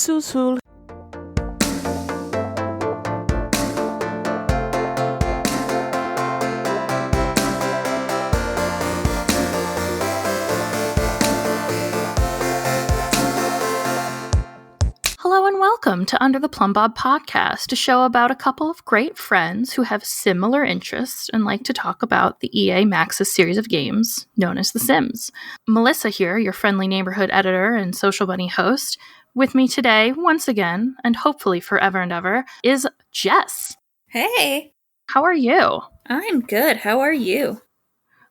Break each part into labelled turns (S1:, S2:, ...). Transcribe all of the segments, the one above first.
S1: Susul. Hello and welcome to Under the Plumbob Podcast, a show about a couple of great friends who have similar interests and like to talk about the EA Maxis series of games known as The Sims. Melissa here, your friendly neighborhood editor and social bunny host. With me today, once again, and hopefully forever and ever, is Jess.
S2: Hey.
S1: How are you?
S2: I'm good. How are you?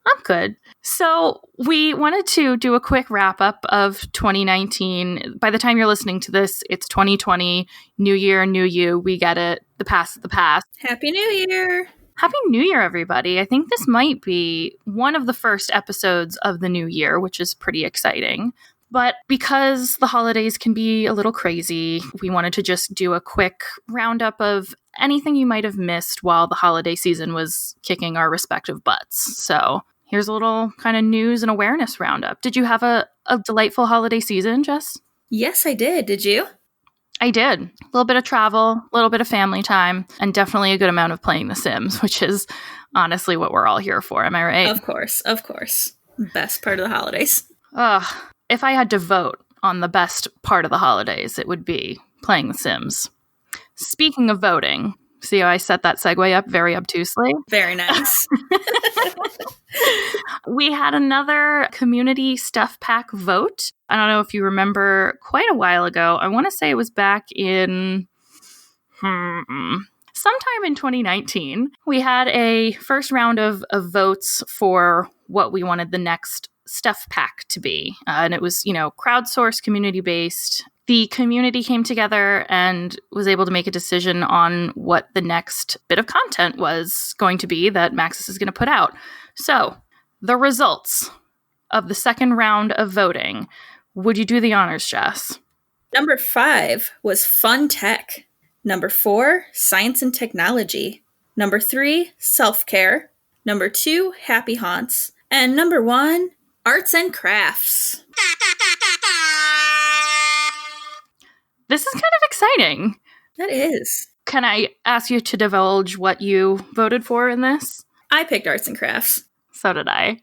S1: I'm good. So we wanted to do a quick wrap up of 2019. By the time you're listening to this, it's 2020. New year, new you. We get it. The past is the past.
S2: Happy New Year.
S1: Happy New Year, everybody. I think this might be one of the first episodes of the new year, which is pretty exciting. But because the holidays can be a little crazy, we wanted to just do a quick roundup of anything you might have missed while the holiday season was kicking our respective butts. So here's a little kind of news and awareness roundup. Did you have a delightful holiday season, Jess?
S2: Yes, I did. Did you?
S1: I did. A little bit of travel, a little bit of family time, and definitely a good amount of playing The Sims, which is honestly what we're all here for. Am I right?
S2: Of course. Of course. Best part of the holidays.
S1: If I had to vote on the best part of the holidays, it would be playing The Sims. Speaking of voting, see how I set that segue up very obtusely?
S2: Very nice.
S1: We had another community stuff pack vote. I don't know if you remember quite a while ago. I want to say it was back in sometime in 2019. We had a first round of votes for what we wanted the next stuff pack to be. And it was, crowdsourced, community-based. The community came together and was able to make a decision on what the next bit of content was going to be that Maxis is going to put out. So, the results of the second round of voting. Would you do the honors, Jess?
S2: Number 5 was Fun Tech. Number 4, Science and Technology. Number 3, Self-Care. Number 2, Happy Haunts. And number 1, Arts and Crafts.
S1: This is kind of exciting.
S2: That is.
S1: Can I ask you to divulge what you voted for in this?
S2: I picked Arts and Crafts.
S1: So did I.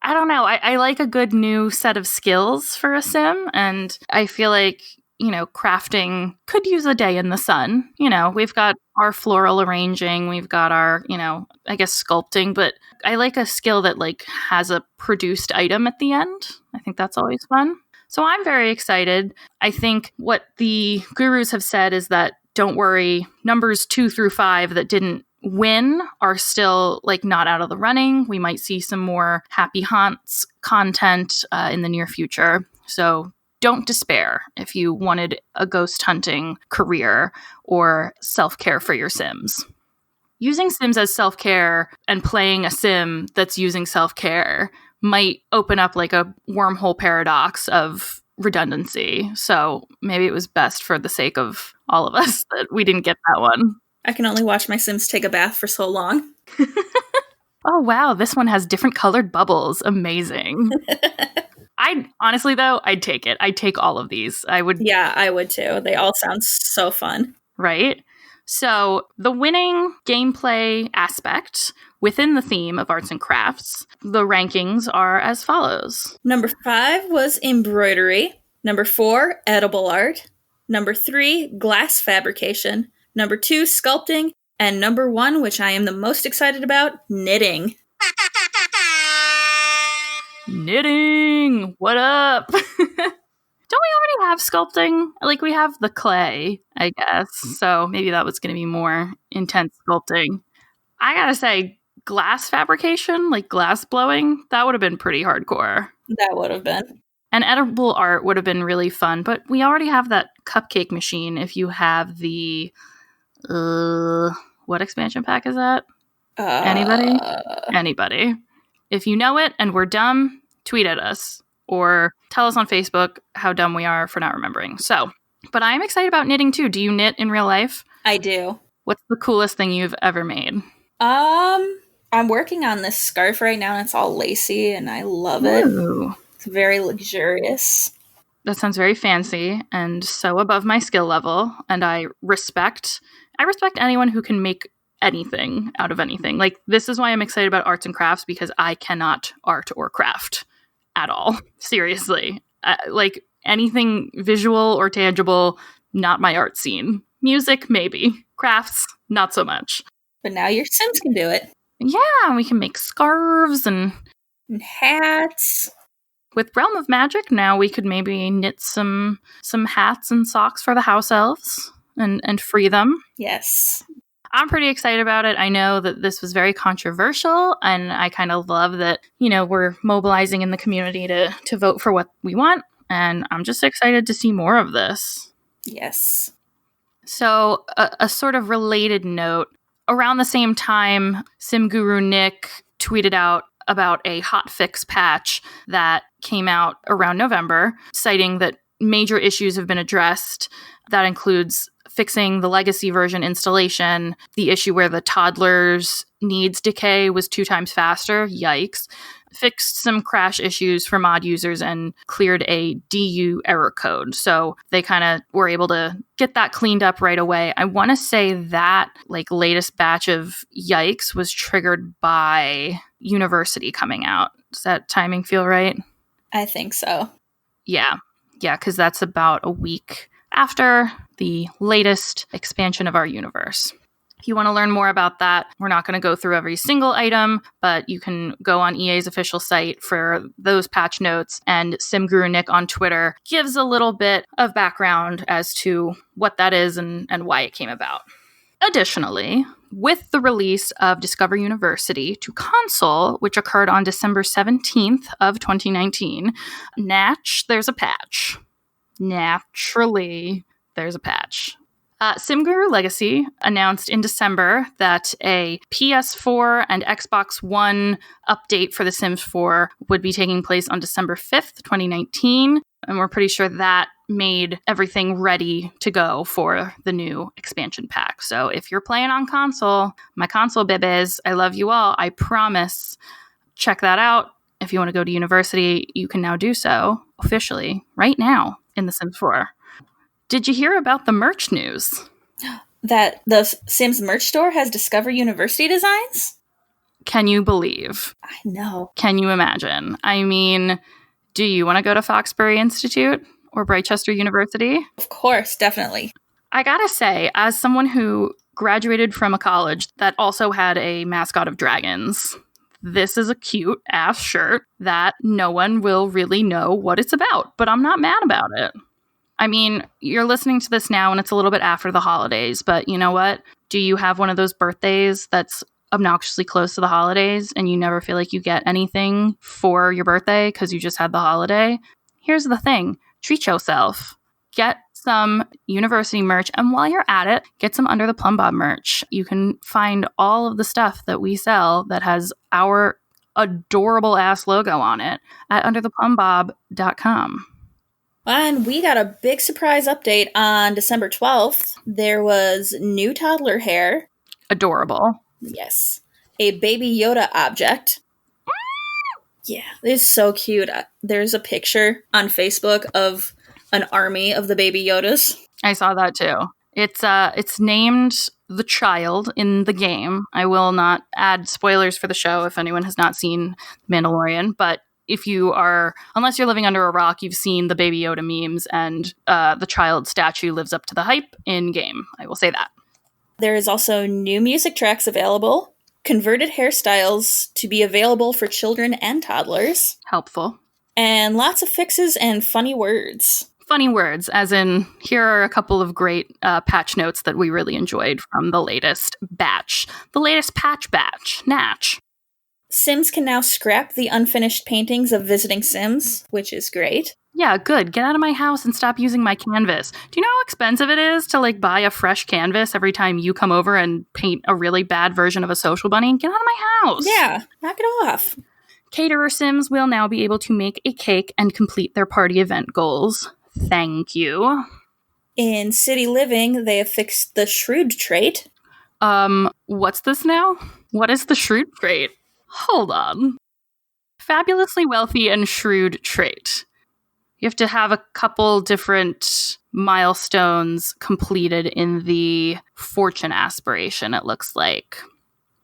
S1: I don't know. I like a good new set of skills for a sim, and I feel like, crafting could use a day in the sun. We've got our floral arranging, we've got our, I guess sculpting, but I like a skill that has a produced item at the end. I think that's always fun. So I'm very excited. I think what the gurus have said is that don't worry, numbers 2 through 5 that didn't win are still not out of the running. We might see some more Happy Haunts content in the near future. So don't despair if you wanted a ghost hunting career or self-care for your Sims. Using Sims as self-care and playing a Sim that's using self-care might open up a wormhole paradox of redundancy. So maybe it was best for the sake of all of us that we didn't get that one.
S2: I can only watch my Sims take a bath for so long.
S1: Oh, wow. This one has different colored bubbles. Amazing. Honestly, though, I'd take it. I'd take all of these. I would.
S2: Yeah, I would too. They all sound so fun.
S1: Right? So the winning gameplay aspect within the theme of arts and crafts, the rankings are as follows.
S2: Number 5 was embroidery. Number 4, edible art. Number 3, glass fabrication. Number 2, sculpting. And number 1, which I am the most excited about, knitting.
S1: Knitting! What up? Don't we already have sculpting? We have the clay, I guess. So maybe that was going to be more intense sculpting. I gotta say, glass fabrication, glass blowing, that would have been pretty hardcore.
S2: That would have been.
S1: And edible art would have been really fun, but we already have that cupcake machine if you have the... what expansion pack is that? Anybody? Anybody. If you know it and we're dumb, tweet at us or tell us on Facebook how dumb we are for not remembering. So, but I'm excited about knitting too. Do you knit in real life?
S2: I do.
S1: What's the coolest thing you've ever made?
S2: I'm working on this scarf right now and it's all lacy and I love it.
S1: Ooh.
S2: It's very luxurious.
S1: That sounds very fancy and so above my skill level. And I respect anyone who can make anything out of anything. Like, this is why I'm excited about arts and crafts, because I cannot art or craft at all. Seriously. Like, anything visual or tangible, not my art scene. Music, maybe. Crafts, not so much.
S2: But now your Sims can do it.
S1: Yeah, we can make scarves and
S2: hats.
S1: With Realm of Magic, now we could maybe knit some hats and socks for the house elves and free them.
S2: Yes.
S1: I'm pretty excited about it. I know that this was very controversial, and I kind of love that, we're mobilizing in the community to vote for what we want, and I'm just excited to see more of this.
S2: Yes.
S1: So, a sort of related note, around the same time, Sim Guru Nick tweeted out about a hotfix patch that came out around November, citing that major issues have been addressed. That includes fixing the legacy version installation, the issue where the toddler's needs decay was 2 times faster, yikes, fixed some crash issues for mod users, and cleared a DU error code. So they kind of were able to get that cleaned up right away. I want to say that latest batch of yikes was triggered by University coming out. Does that timing feel right?
S2: I think so.
S1: Yeah, because that's about a week after the latest expansion of our universe. If you want to learn more about that, we're not going to go through every single item, but you can go on EA's official site for those patch notes, and SimGuru Nick on Twitter gives a little bit of background as to what that is and why it came about. Additionally, with the release of Discover University to console, which occurred on December 17th of 2019, there's a patch. Naturally, there's a patch. SimGuru Legacy announced in December that a PS4 and Xbox One update for The Sims 4 would be taking place on December 5th, 2019, and we're pretty sure that made everything ready to go for the new expansion pack. So if you're playing on console, my console bibes, I love you all, I promise, check that out. If you want to go to University, you can now do so officially right now in The Sims 4. Did you hear about the merch news?
S2: That the Sims merch store has Discover University designs?
S1: Can you believe?
S2: I know.
S1: Can you imagine? I mean, do you want to go to Foxbury Institute or Brightchester University?
S2: Of course, definitely.
S1: I gotta say, as someone who graduated from a college that also had a mascot of dragons, this is a cute ass shirt that no one will really know what it's about, but I'm not mad about it. I mean, you're listening to this now and it's a little bit after the holidays, but you know what? Do you have one of those birthdays that's obnoxiously close to the holidays and you never feel like you get anything for your birthday because you just had the holiday? Here's the thing. Treat yourself. Get some university merch, and while you're at it, get some Under the Plumbob merch. You can find all of the stuff that we sell that has our adorable ass logo on it at undertheplumbob.com.
S2: And we got a big surprise update on December 12th. There was new toddler hair.
S1: Adorable.
S2: Yes. A Baby Yoda object. Yeah, it's so cute. There's a picture on Facebook of an army of the Baby Yodas.
S1: I saw that too. It's named the child in the game. I will not add spoilers for the show if anyone has not seen Mandalorian, but if you are, unless you're living under a rock, you've seen the Baby Yoda memes, and the child statue lives up to the hype in game. I will say that.
S2: There is also new music tracks available, converted hairstyles to be available for children and toddlers.
S1: Helpful.
S2: And lots of fixes and funny words.
S1: Funny words, as in, here are a couple of great patch notes that we really enjoyed from the latest batch. The latest patch batch, Natch.
S2: Sims can now scrap the unfinished paintings of visiting Sims, which is great.
S1: Yeah, good. Get out of my house and stop using my canvas. Do you know how expensive it is to buy a fresh canvas every time you come over and paint a really bad version of a social bunny? Get out of my house.
S2: Yeah, knock it off.
S1: Caterer Sims will now be able to make a cake and complete their party event goals. Thank you.
S2: In City Living, they have fixed the shrewd trait.
S1: What's this now? What is the shrewd trait? Hold on. Fabulously wealthy and shrewd trait. You have to have a couple different milestones completed in the fortune aspiration, it looks like.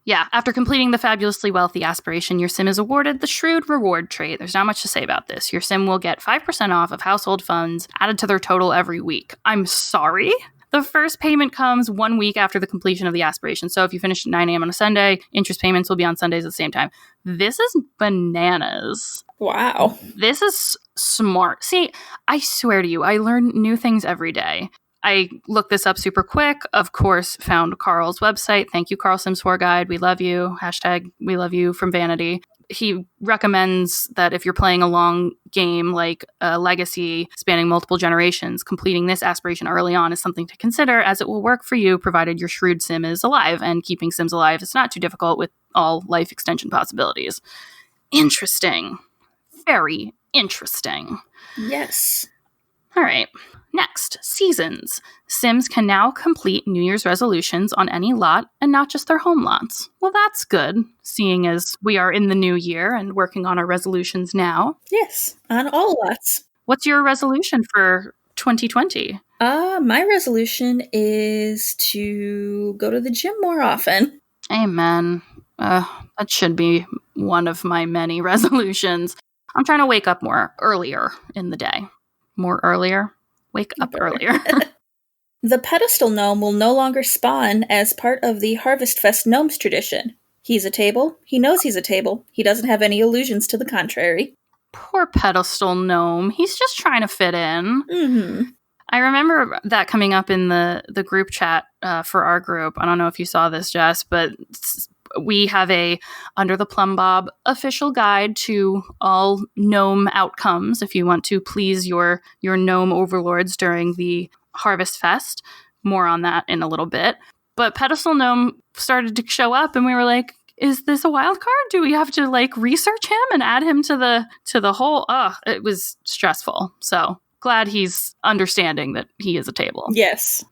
S1: Yeah, after completing the fabulously wealthy aspiration, your sim is awarded the shrewd reward trait. There's not much to say about this. Your sim will get 5% off of household funds added to their total every week. I'm sorry? The first payment comes 1 week after the completion of the aspiration. So if you finish at 9 a.m. on a Sunday, interest payments will be on Sundays at the same time. This is bananas.
S2: Wow.
S1: This is smart. See, I swear to you, I learn new things every day. I looked this up super quick. Of course, found Carl's website. Thank you, Carl Sims 4 Guide. We love you. Hashtag we love you from Vanity. He recommends that if you're playing a long game like a Legacy spanning multiple generations, completing this aspiration early on is something to consider, as it will work for you provided your shrewd sim is alive. And keeping sims alive is not too difficult with all life extension possibilities. Interesting. Very interesting.
S2: Yes.
S1: All right. Next, seasons. Sims can now complete New Year's resolutions on any lot and not just their home lots. Well, that's good, seeing as we are in the new year and working on our resolutions now.
S2: Yes, on all lots.
S1: What's your resolution for 2020?
S2: My resolution is to go to the gym more often.
S1: Amen. That should be one of my many resolutions. I'm trying to wake up more earlier in the day. More earlier? Wake up earlier.
S2: The pedestal gnome will no longer spawn as part of the Harvest Fest gnomes tradition. He's a table. He knows he's a table. He doesn't have any illusions to the contrary.
S1: Poor pedestal gnome. He's just trying to fit in.
S2: Mm-hmm.
S1: I remember that coming up in the group chat for our group. I don't know if you saw this, Jess, but we have a Under the Plumbob official guide to all gnome outcomes if you want to please your gnome overlords during the Harvest Fest. More on that in a little bit. But Pedestal Gnome started to show up and we were like, is this a wild card? Do we have to like research him and add him to the whole? It was stressful. So glad he's understanding that he is a table.
S2: Yes.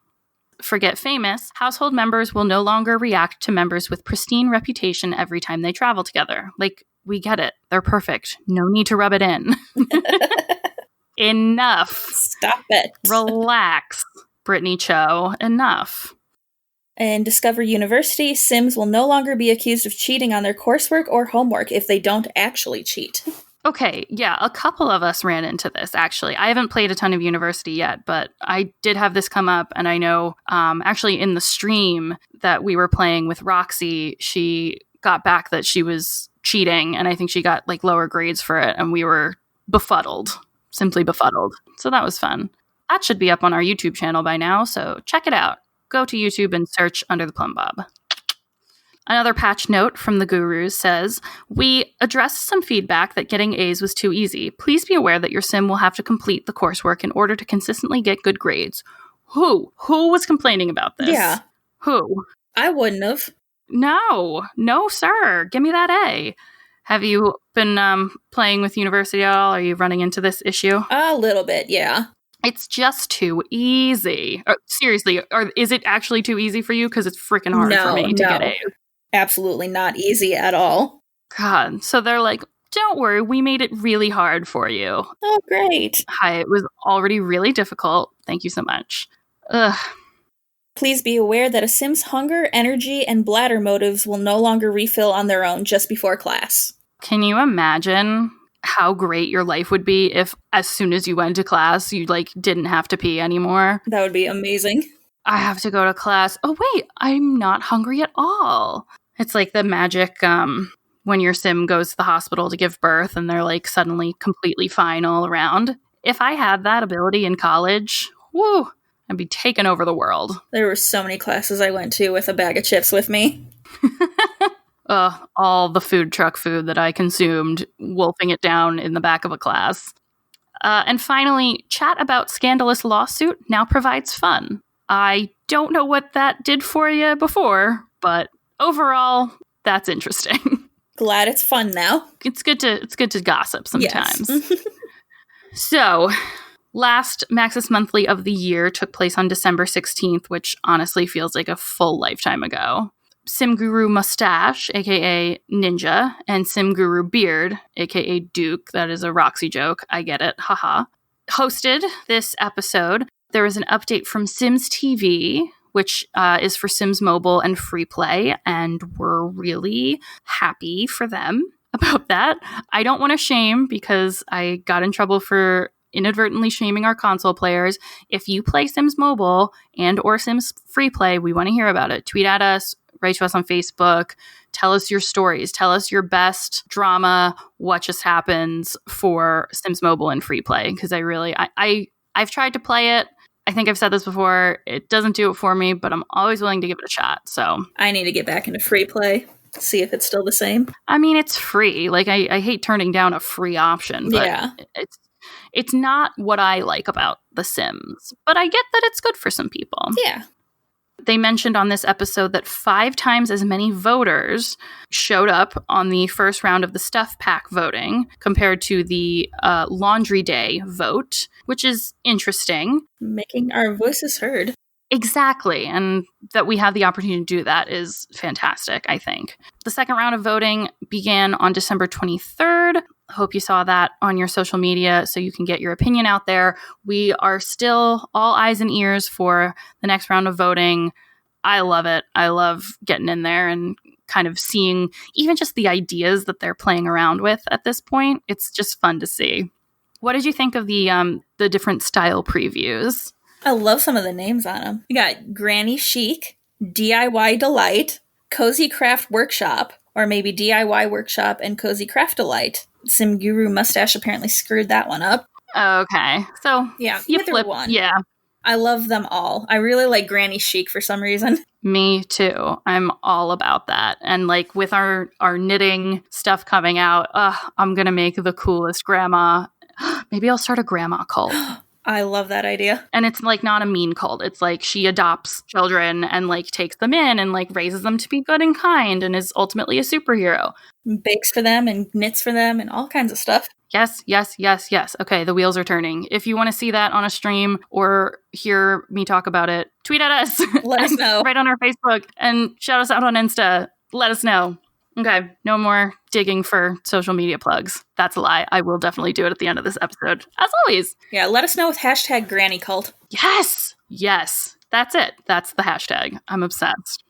S1: Forget famous. Household members will no longer react to members with pristine reputation every time they travel together. Like, we get it. They're perfect. No need to rub it in. Enough.
S2: Stop it.
S1: Relax, Brittany Cho. Enough.
S2: In Discover University, Sims will no longer be accused of cheating on their coursework or homework if they don't actually cheat.
S1: Okay, yeah, a couple of us ran into this, actually. I haven't played a ton of University yet, but I did have this come up, and I know actually in the stream that we were playing with Roxy, she got back that she was cheating, and I think she got like lower grades for it, and we were befuddled, simply befuddled. So that was fun. That should be up on our YouTube channel by now, so check it out. Go to YouTube and search Under the Plumbob. Another patch note from the gurus says, we addressed some feedback that getting A's was too easy. Please be aware that your sim will have to complete the coursework in order to consistently get good grades. Who was complaining about this?
S2: Yeah.
S1: Who?
S2: I wouldn't have.
S1: No, sir. Give me that A. Have you been playing with University at all? Are you running into this issue?
S2: A little bit, yeah.
S1: It's just too easy. Seriously, is it actually too easy for you? Because it's freaking hard for me to get A's.
S2: Absolutely not easy at all.
S1: God. So they're like, don't worry, we made it really hard for you.
S2: Oh, great.
S1: Hi, it was already really difficult. Thank you so much. Ugh.
S2: Please be aware that a sim's hunger, energy, and bladder motives will no longer refill on their own just before class.
S1: Can you imagine how great your life would be if as soon as you went to class, you like didn't have to pee anymore?
S2: That would be amazing.
S1: I have to go to class. Oh, wait, I'm not hungry at all. It's like the magic when your sim goes to the hospital to give birth and they're like suddenly completely fine all around. If I had that ability in college, woo, I'd be taking over the world.
S2: There were so many classes I went to with a bag of chips with me.
S1: All the food truck food that I consumed, wolfing it down in the back of a class. And finally, chat about scandalous lawsuit now provides fun. I don't know what that did for you before, but overall, that's interesting.
S2: Glad it's fun now.
S1: It's good to gossip sometimes.
S2: Yes.
S1: So, last Maxis Monthly of the year took place on December 16th, which honestly feels like a full lifetime ago. Sim Guru Mustache, aka Ninja, and Sim Guru Beard, aka Duke, that is a Roxy joke, I get it, haha, hosted this episode. There was an update from Sims TV, which is for Sims Mobile and Free Play, and we're really happy for them about that. I don't want to shame because I got in trouble for inadvertently shaming our console players. If you play Sims Mobile and or Sims Free Play, we want to hear about it. Tweet at us, write to us on Facebook, tell us your stories, tell us your best drama, what just happens for Sims Mobile and Free Play, because I've tried to play it. I think I've said this before. It doesn't do it for me, but I'm always willing to give it a shot. So
S2: I need to get back into Free Play, see if it's still the same.
S1: I mean, it's free. Like I hate turning down a free option, but
S2: Yeah.
S1: it's not what I like about The Sims. But I get that it's good for some people.
S2: Yeah.
S1: They mentioned on this episode that 5 times as many voters showed up on the first round of the Stuff Pack voting compared to the Laundry Day vote, which is interesting.
S2: Making our voices heard.
S1: Exactly. And that we have the opportunity to do that is fantastic, I think. The second round of voting began on December 23rd. Hope you saw that on your social media so you can get your opinion out there. We are still all eyes and ears for the next round of voting. I love it. I love getting in there and kind of seeing even just the ideas that they're playing around with at this point. It's just fun to see. What did you think of the different style previews?
S2: I love some of the names on them. We got Granny Chic, DIY Delight, Cozy Craft Workshop, or maybe DIY Workshop and Cozy Craft Delight. Sim Guru Mustache apparently screwed that one up.
S1: Okay. So,
S2: yeah,
S1: you
S2: either
S1: flip
S2: one.
S1: Yeah.
S2: I love them all. I really like Granny Chic for some reason.
S1: Me too. I'm all about that. And like with our knitting stuff coming out, I'm going to make the coolest grandma. Maybe I'll start a grandma cult.
S2: I love that idea.
S1: And it's like not a mean cult. It's like she adopts children and like takes them in and like raises them to be good and kind and is ultimately a superhero.
S2: Bakes for them and knits for them and all kinds of stuff.
S1: Yes, yes, yes, yes. Okay, the wheels are turning. If you want to see that on a stream or hear me talk about it, tweet at us.
S2: Let us know.
S1: Right on our Facebook and shout us out on Insta. Let us know. Okay, no more digging for social media plugs. That's a lie. I will definitely do it at the end of this episode, as always.
S2: Yeah, let us know with hashtag Granny Cult.
S1: Yes, yes. That's it. That's the hashtag. I'm obsessed.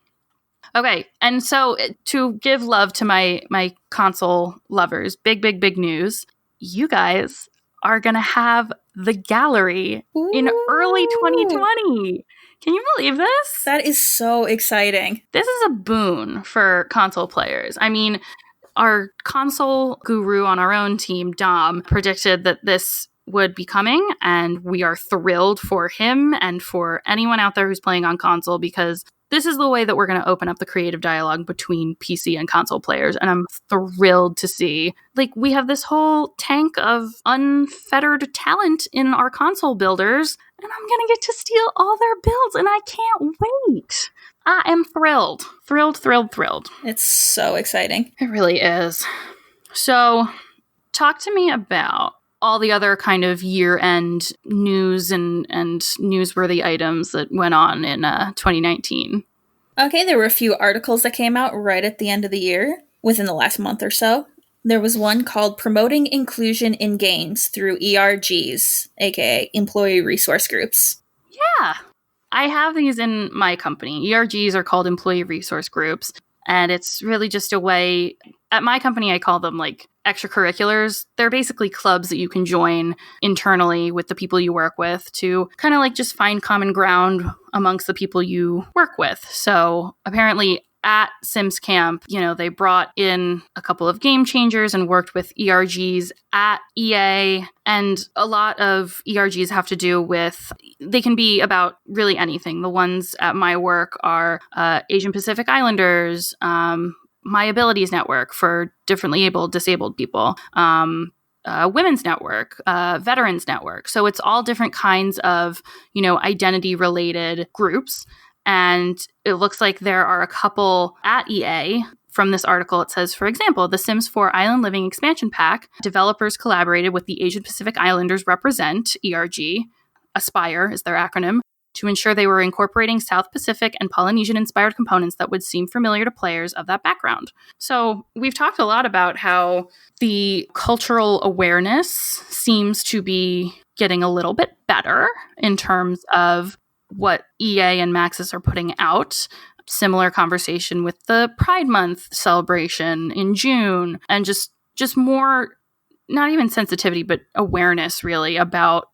S1: Okay, and so to give love to my console lovers, big news. You guys are going to have the gallery in early 2020. Can you believe this?
S2: That is so exciting.
S1: This is a boon for console players. I mean, our console guru on our own team, Dom, predicted that this would be coming, and we are thrilled for him and for anyone out there who's playing on console, because this is the way that we're going to open up the creative dialogue between PC and console players, and I'm thrilled to see. Like, we have this whole tank of unfettered talent in our console builders, and I'm going to get to steal all their builds, and I can't wait. I am thrilled. Thrilled.
S2: It's so exciting.
S1: It really is. So, talk to me about all the other kind of year-end news and newsworthy items that went on in 2019.
S2: Okay, there were a few articles that came out right at the end of the year, within the last month or so. There was one called Promoting Inclusion in Games Through ERGs, aka Employee Resource Groups.
S1: Yeah, I have these in my company. ERGs are called Employee Resource Groups, and it's really just a way, at my company I call them like extracurriculars. They're basically clubs that you can join internally with the people you work with to kind of like just find common ground amongst the people you work with. So apparently at Sims Camp, they brought in a couple of game changers and worked with ERGs at EA. And a lot of ERGs have to do with, they can be about really anything. The ones at my work are Asian Pacific Islanders, My Abilities Network for differently disabled people, Women's Network, Veterans Network. So it's all different kinds of, identity-related groups. And it looks like there are a couple at EA. From this article, it says, for example, the Sims 4 Island Living Expansion Pack, developers collaborated with the Asian Pacific Islanders Represent, ERG, Aspire is their acronym, to ensure they were incorporating South Pacific and Polynesian-inspired components that would seem familiar to players of that background. So we've talked a lot about how the cultural awareness seems to be getting a little bit better in terms of what EA and Maxis are putting out. Similar conversation with the Pride Month celebration in June, and just more, not even sensitivity, but awareness really about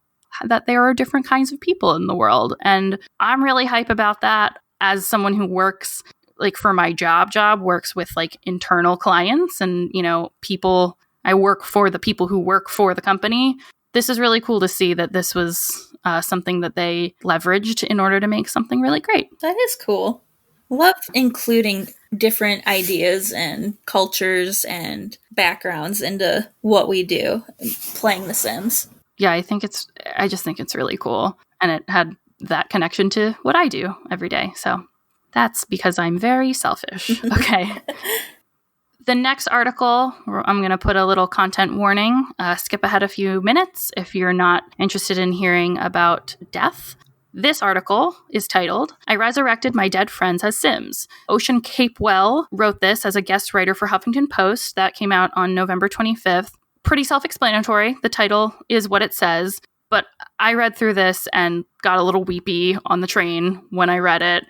S1: that there are different kinds of people in the world. And I'm really hype about that as someone who works, like for my job works with like internal clients and, you know, people. I work for the people who work for the company. This is really cool to see that this was something that they leveraged in order to make something really great.
S2: That is cool. Love including different ideas and cultures and backgrounds into what we do playing The Sims.
S1: Yeah, I just think it's really cool. And it had that connection to what I do every day. So that's because I'm very selfish. Okay. The next article, I'm going to put a little content warning. Skip ahead a few minutes if you're not interested in hearing about death. This article is titled, I Resurrected My Dead Friends as Sims. Ocean Capewell wrote this as a guest writer for Huffington Post. That came out on November 25th. Pretty self-explanatory. The title is what it says. But I read through this and got a little weepy on the train when I read it.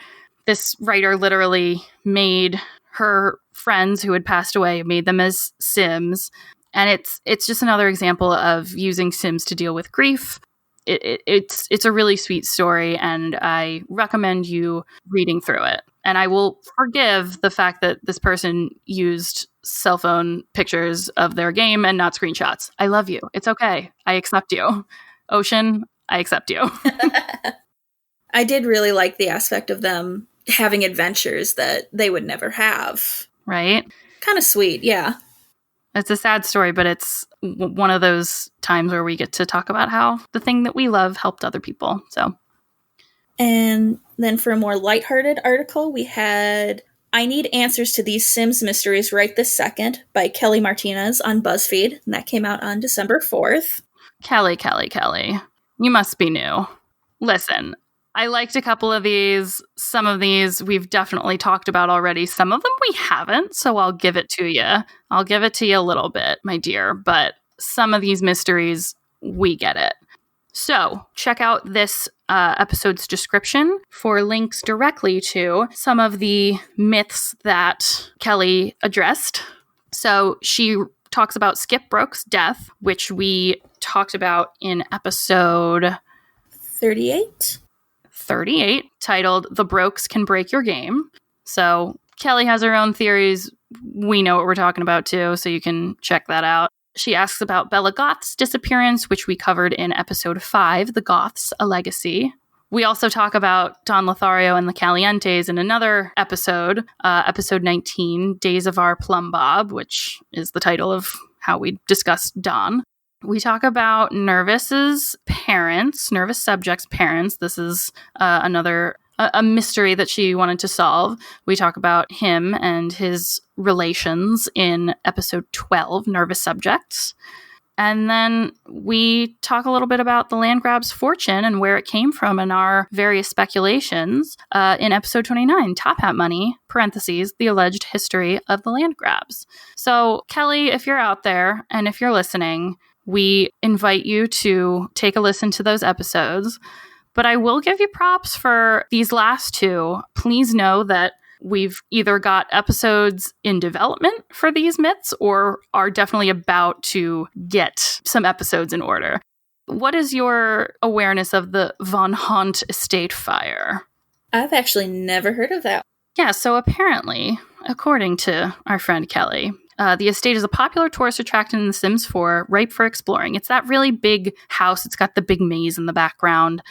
S1: This writer literally made her friends who had passed away, made them as Sims. And it's just another example of using Sims to deal with grief. It's a really sweet story, and I recommend you reading through it. And I will forgive the fact that this person used cell phone pictures of their game and not screenshots. I love you. It's okay. I accept you. Ocean, I accept you.
S2: I did really like the aspect of them having adventures that they would never have.
S1: Right?
S2: Kind of sweet, yeah.
S1: It's a sad story, but it's one of those times where we get to talk about how the thing that we love helped other people. So,
S2: and then for a more lighthearted article, we had I Need Answers to These Sims Mysteries Right This Second by Kelly Martinez on BuzzFeed. And that came out on December 4th.
S1: Kelly. You must be new. Listen, I liked a couple of these. Some of these we've definitely talked about already. Some of them we haven't, so I'll give it to you. I'll give it to you a little bit, my dear. But some of these mysteries, we get it. So check out this episode's description for links directly to some of the myths that Kelly addressed. So she talks about Skip Brooks' death, which we talked about in episode
S2: 38,
S1: titled The Brokes Can Break Your Game. So Kelly has her own theories. We know what we're talking about too, so you can check that out. She asks about Bella Goth's disappearance, which we covered in episode 5, The Goths, A Legacy. We also talk about Don Lothario and the Calientes in another episode, episode 19, Days of Our Plumbob, which is the title of how we discussed Don. We talk about Nervous's parents, Nervous Subject's parents. This is another mystery that she wanted to solve. We talk about him and his relations in episode 12, Nervous Subjects. And then we talk a little bit about the land grab's fortune and where it came from in our various speculations in episode 29, Top Hat Money, parentheses, the alleged history of the land grabs. So, Kelly, if you're out there and if you're listening, we invite you to take a listen to those episodes. But I will give you props for these last two. Please know that we've either got episodes in development for these myths or are definitely about to get some episodes in order. What is your awareness of the Von Haunt estate fire?
S2: I've actually never heard of that.
S1: Yeah, so apparently, according to our friend Kelly, the estate is a popular tourist attraction in The Sims 4, ripe for exploring. It's that really big house. It's got the big maze in the background.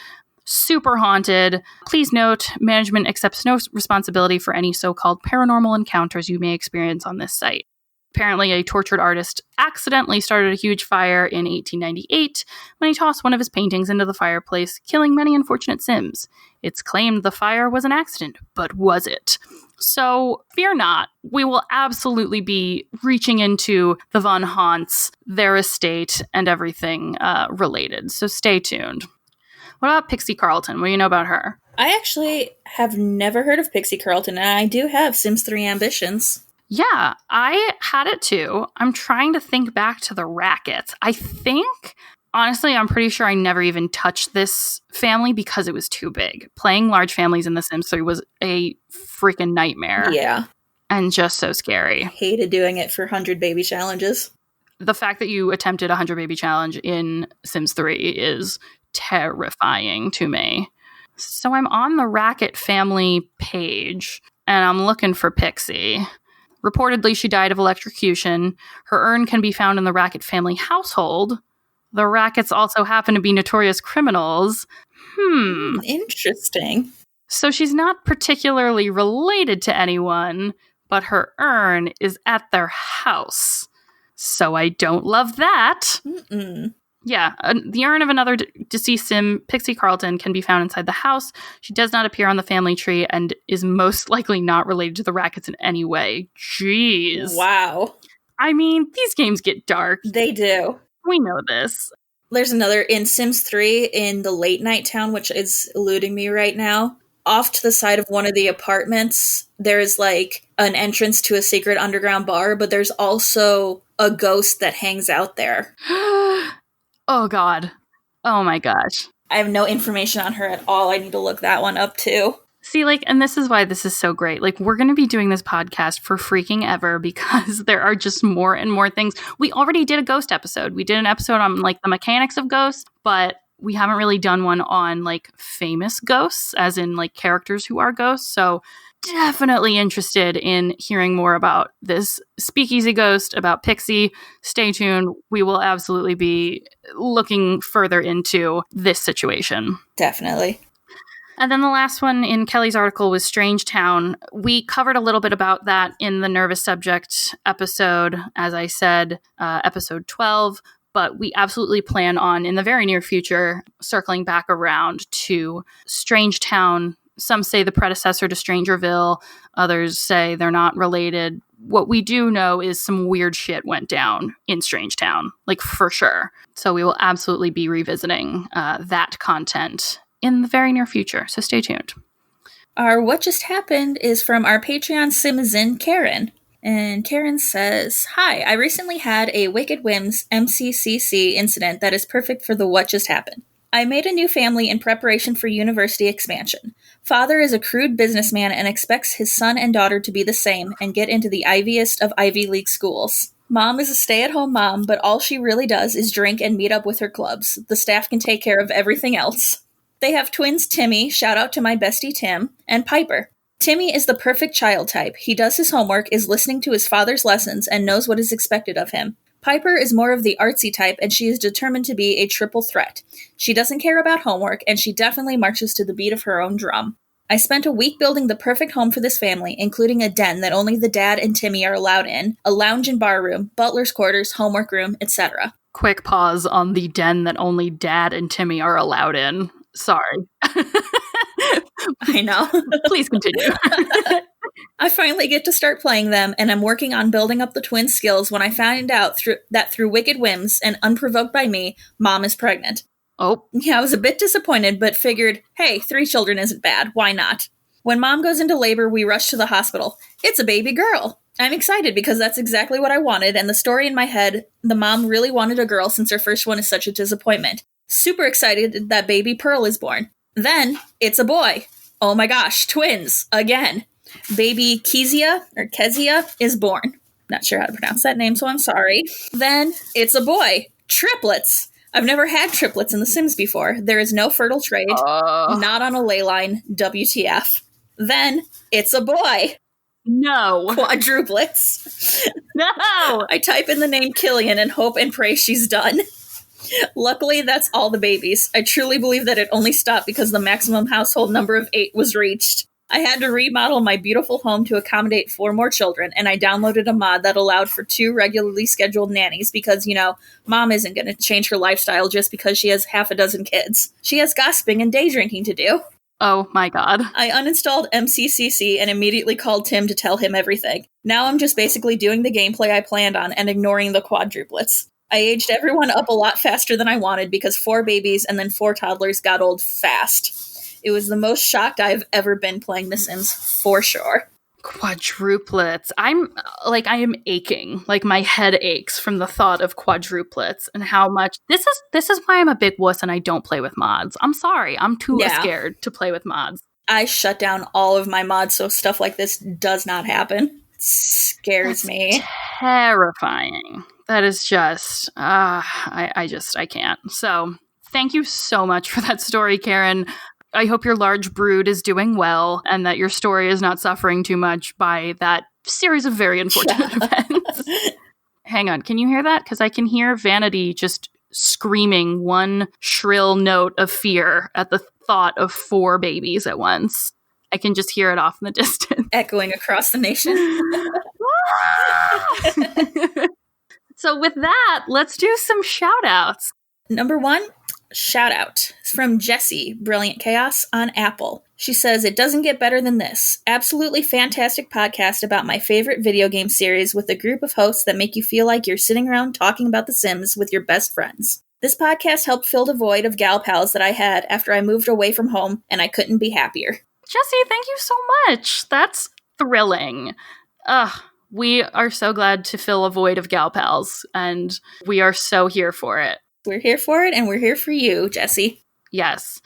S1: Super haunted. Please note, management accepts no responsibility for any so-called paranormal encounters you may experience on this site. Apparently, a tortured artist accidentally started a huge fire in 1898 when he tossed one of his paintings into the fireplace, killing many unfortunate Sims. It's claimed the fire was an accident, but was it? So, fear not. We will absolutely be reaching into the Von Haunts, their estate, and everything related. So stay tuned. What about Pixie Carlton? What do you know about her?
S2: I actually have never heard of Pixie Carlton, and I do have Sims 3 ambitions.
S1: Yeah, I had it too. I'm trying to think back to the Rackets. I think, honestly, I'm pretty sure I never even touched this family because it was too big. Playing large families in The Sims 3 was a freaking nightmare.
S2: Yeah.
S1: And just so scary.
S2: Hated doing it for 100 baby challenges.
S1: The fact that you attempted a 100 baby challenge in Sims 3 is terrifying to me. So I'm on the Racket family page, and I'm looking for Pixie. Reportedly, she died of electrocution. Her urn can be found in the Racket family household. The Rackets also happen to be notorious criminals.
S2: Interesting.
S1: So she's not particularly related to anyone, but her urn is at their house. So I don't love that.
S2: Mm-mm.
S1: Yeah, the urn of another deceased Sim, Pixie Carlton, can be found inside the house. She does not appear on the family tree and is most likely not related to the Rackets in any way. Jeez.
S2: Wow.
S1: I mean, these games get dark.
S2: They do.
S1: We know this.
S2: There's another in Sims 3 in the late night town, which is eluding me right now. Off to the side of one of the apartments, there's like an entrance to a secret underground bar, but there's also a ghost that hangs out there.
S1: Oh, God. Oh, my gosh.
S2: I have no information on her at all. I need to look that one up, too.
S1: See, like, and this is why this is so great. Like, we're going to be doing this podcast for freaking ever because there are just more and more things. We already did a ghost episode. We did an episode on, like, the mechanics of ghosts, but we haven't really done one on, like, famous ghosts, as in, like, characters who are ghosts. So definitely interested in hearing more about this speakeasy ghost, about Pixie. Stay tuned. We will absolutely be looking further into this situation.
S2: Definitely.
S1: And then the last one in Kelly's article was Strange Town. We covered a little bit about that in the Nervous Subject episode, as I said, episode 12. But we absolutely plan on, in the very near future, circling back around to Strange Town. Some say the predecessor to Strangerville. Others say they're not related. What we do know is some weird shit went down in Strange Town, like for sure. So we will absolutely be revisiting that content in the very near future. So stay tuned.
S2: Our What Just Happened is from our Patreon Simizin, Karen. And Karen says, "Hi, I recently had a Wicked Whims MCCC incident that is perfect for the What Just Happened. I made a new family in preparation for university expansion. Father is a crude businessman and expects his son and daughter to be the same and get into the Iviest of Ivy League schools. Mom is a stay-at-home mom, but all she really does is drink and meet up with her clubs. The staff can take care of everything else. They have twins Timmy, shout out to my bestie Tim, and Piper. Timmy is the perfect child type. He does his homework, is listening to his father's lessons, and knows what is expected of him. Piper is more of the artsy type, and she is determined to be a triple threat. She doesn't care about homework, and she definitely marches to the beat of her own drum. I spent a week building the perfect home for this family, including a den that only the dad and Timmy are allowed in, a lounge and bar room, butler's quarters, homework room, etc."
S1: Quick pause on the den that only Dad and Timmy are allowed in. Sorry.
S2: I know.
S1: Please continue.
S2: I finally get to start playing them, and I'm working on building up the twin skills when I find out that through Wicked Whims and unprovoked by me, Mom is pregnant.
S1: Oh.
S2: Yeah, I was a bit disappointed, but figured, hey, 3 children isn't bad. Why not? When Mom goes into labor, we rush to the hospital. It's a baby girl. I'm excited because that's exactly what I wanted, and the story in my head, the mom really wanted a girl since her first one is such a disappointment. Super excited that baby Pearl is born. Then, it's a boy. Oh my gosh, twins, again. Baby Kezia is born. Not sure how to pronounce that name, so I'm sorry. Then, it's a boy. Triplets. I've never had triplets in The Sims before. There is no fertile trade. Not on a ley line. WTF. Then, it's a boy.
S1: No.
S2: Quadruplets.
S1: No.
S2: I type in the name Killian and hope and pray she's done. Luckily, that's all the babies. I truly believe that it only stopped because the maximum household number of 8 was reached. I had to remodel my beautiful home to accommodate 4 more children, and I downloaded a mod that allowed for 2 regularly scheduled nannies because, Mom isn't going to change her lifestyle just because she has half a dozen kids. She has gossiping and day drinking to do.
S1: Oh my god.
S2: I uninstalled MCCC and immediately called Tim to tell him everything. Now I'm just basically doing the gameplay I planned on and ignoring the quadruplets. I aged everyone up a lot faster than I wanted because 4 babies and then 4 toddlers got old fast. It was the most shocked I've ever been playing The Sims, for sure.
S1: Quadruplets. I am aching. Like, my head aches from the thought of quadruplets and how much this is why I'm a big wuss and I don't play with mods. I'm sorry. I'm too scared to play with mods.
S2: I shut down all of my mods so stuff like this does not happen. It scares me.
S1: Terrifying. That is just I can't. So, thank you so much for that story, Karen. I hope your large brood is doing well and that your story is not suffering too much by that series of very unfortunate events. Hang on, can you hear that? Because I can hear Vanity just screaming one shrill note of fear at the thought of 4 babies at once. I can just hear it off in the distance.
S2: Echoing across the nation.
S1: So with that, let's do some shout-outs.
S2: Number 1, shout out from Jessie, Brilliant Chaos on Apple. She says, "It doesn't get better than this. Absolutely fantastic podcast about my favorite video game series with a group of hosts that make you feel like you're sitting around talking about The Sims with your best friends. This podcast helped fill the void of gal pals that I had after I moved away from home, and I couldn't be happier."
S1: Jessie, thank you so much. That's thrilling. We are so glad to fill a void of gal pals, and we are so here for it.
S2: We're here for it, and we're here for you, Jessie.
S1: Yes.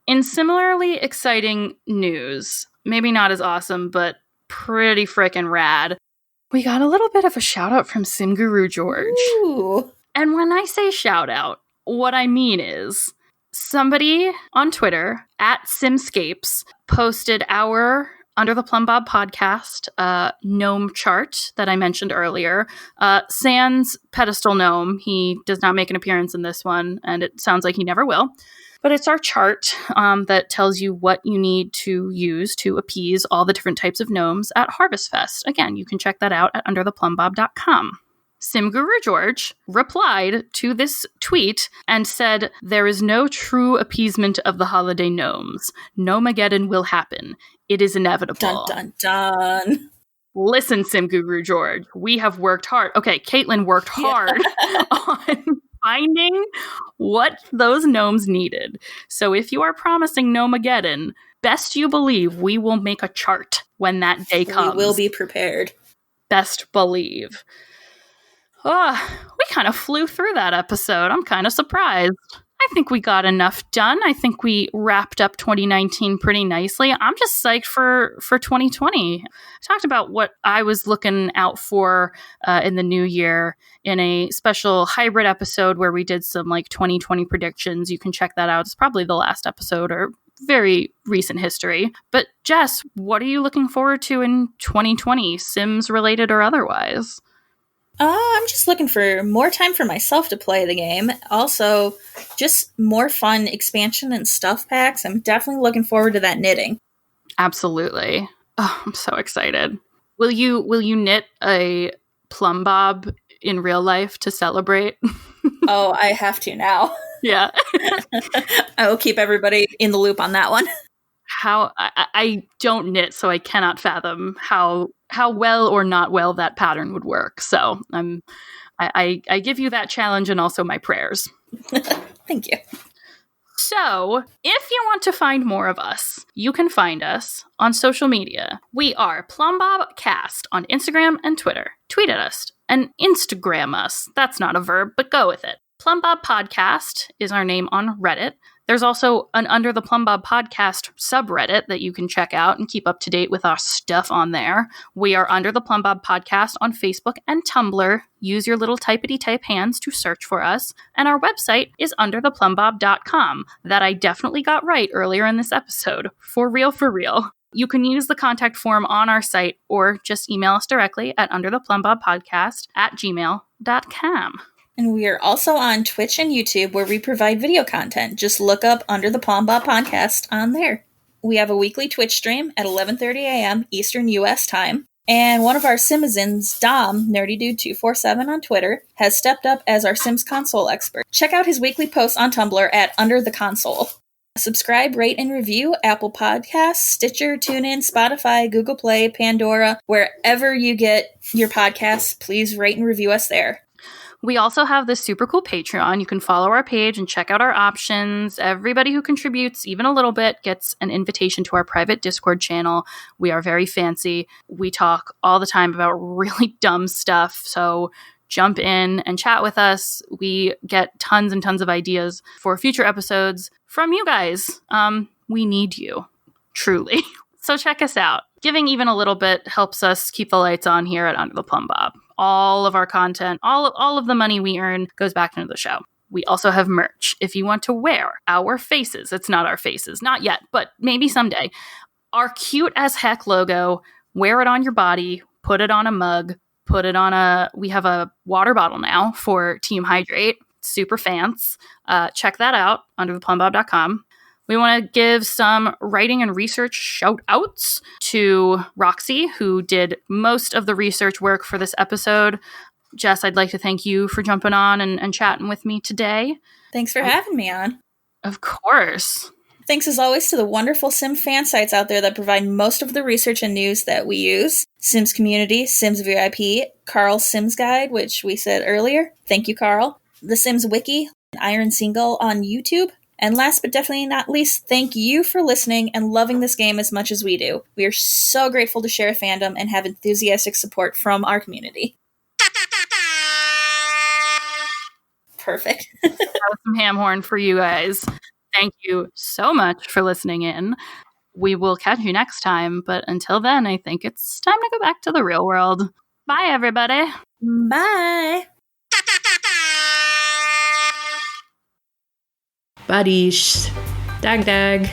S1: In similarly exciting news, maybe not as awesome, but pretty frickin' rad, we got a little bit of a shout out from Sim Guru George.
S2: Ooh.
S1: And when I say shout out, what I mean is somebody on Twitter @Simscapes posted our Under the Plumbob Podcast gnome chart that I mentioned earlier. Sans pedestal gnome. He does not make an appearance in this one, and it sounds like he never will. But it's our chart that tells you what you need to use to appease all the different types of gnomes at Harvest Fest. Again, you can check that out at undertheplumbob.com. Sim Guru George replied to this tweet and said, "There is no true appeasement of the holiday gnomes. Gnomageddon will happen. It is inevitable."
S2: Dun, dun, dun.
S1: Listen, Sim Guru George, we have worked hard. Okay, Caitlin worked hard on finding what those gnomes needed. So if you are promising Gnomageddon, best you believe we will make a chart when that day comes.
S2: We will be prepared.
S1: Best believe. We kind of flew through that episode. I'm kind of surprised. I think we got enough done. I think we wrapped up 2019 pretty nicely. I'm just psyched for 2020. I talked about what I was looking out for in the new year in a special hybrid episode where we did some 2020 predictions. You can check that out. It's probably the last episode or very recent history. But Jess, what are you looking forward to in 2020, Sims related or otherwise?
S2: I'm just looking for more time for myself to play the game. Also, just more fun expansion and stuff packs. I'm definitely looking forward to that knitting.
S1: Absolutely. Oh, I'm so excited. Will you knit a plumbob in real life to celebrate?
S2: Oh, I have to now.
S1: Yeah.
S2: I will keep everybody in the loop on that one.
S1: How I don't knit, so I cannot fathom how well or not well that pattern would work. So I give you that challenge and also my prayers.
S2: Thank you.
S1: So if you want to find more of us, you can find us on social media. We are PlumbobCast on Instagram and Twitter. Tweet at us and Instagram us. That's not a verb, but go with it. Plumbob Podcast is our name on Reddit. There's also an Under the Plumbob Podcast subreddit that you can check out and keep up to date with our stuff on there. We are Under the Plumbob Podcast on Facebook and Tumblr. Use your little typity-type hands to search for us. And our website is undertheplumbob.com. That I definitely got right earlier in this episode. For real, for real. You can use the contact form on our site or just email us directly at undertheplumbobpodcast@gmail.com.
S2: And we are also on Twitch and YouTube where we provide video content. Just look up Under the Plumbob Podcast on there. We have a weekly Twitch stream at 11:30 a.m. Eastern U.S. time. And one of our Simizens, Dom, NerdyDude247 on Twitter, has stepped up as our Sims console expert. Check out his weekly posts on Tumblr at Under the Console. Subscribe, rate, and review Apple Podcasts, Stitcher, TuneIn, Spotify, Google Play, Pandora, wherever you get your podcasts. Please rate and review us there.
S1: We also have this super cool Patreon. You can follow our page and check out our options. Everybody who contributes even a little bit gets an invitation to our private Discord channel. We are very fancy. We talk all the time about really dumb stuff. So jump in and chat with us. We get tons and tons of ideas for future episodes from you guys. We need you, truly. So check us out. Giving even a little bit helps us keep the lights on here at Under the Plumbob. All of our content, all of the money we earn goes back into the show. We also have merch. If you want to wear our faces, it's not our faces, not yet, but maybe someday. Our cute as heck logo, wear it on your body, put it on a mug, we have a water bottle now for Team Hydrate. Super fancy. Check that out, undertheplumbob.com. We want to give some writing and research shout outs to Roxy, who did most of the research work for this episode. Jess, I'd like to thank you for jumping on and chatting with me today.
S2: Thanks for having me on.
S1: Of course.
S2: Thanks as always to the wonderful Sim fan sites out there that provide most of the research and news that we use. Sims Community, Sims VIP, Carl's Sims Guide, which we said earlier. Thank you, Carl. The Sims Wiki, Iron Single on YouTube. And last but definitely not least, thank you for listening and loving this game as much as we do. We are so grateful to share a fandom and have enthusiastic support from our community. Perfect.
S1: That was some ham horn for you guys. Thank you so much for listening in. We will catch you next time, but until then, I think it's time to go back to the real world. Bye, everybody.
S2: Bye.
S3: Badish. Dag dag.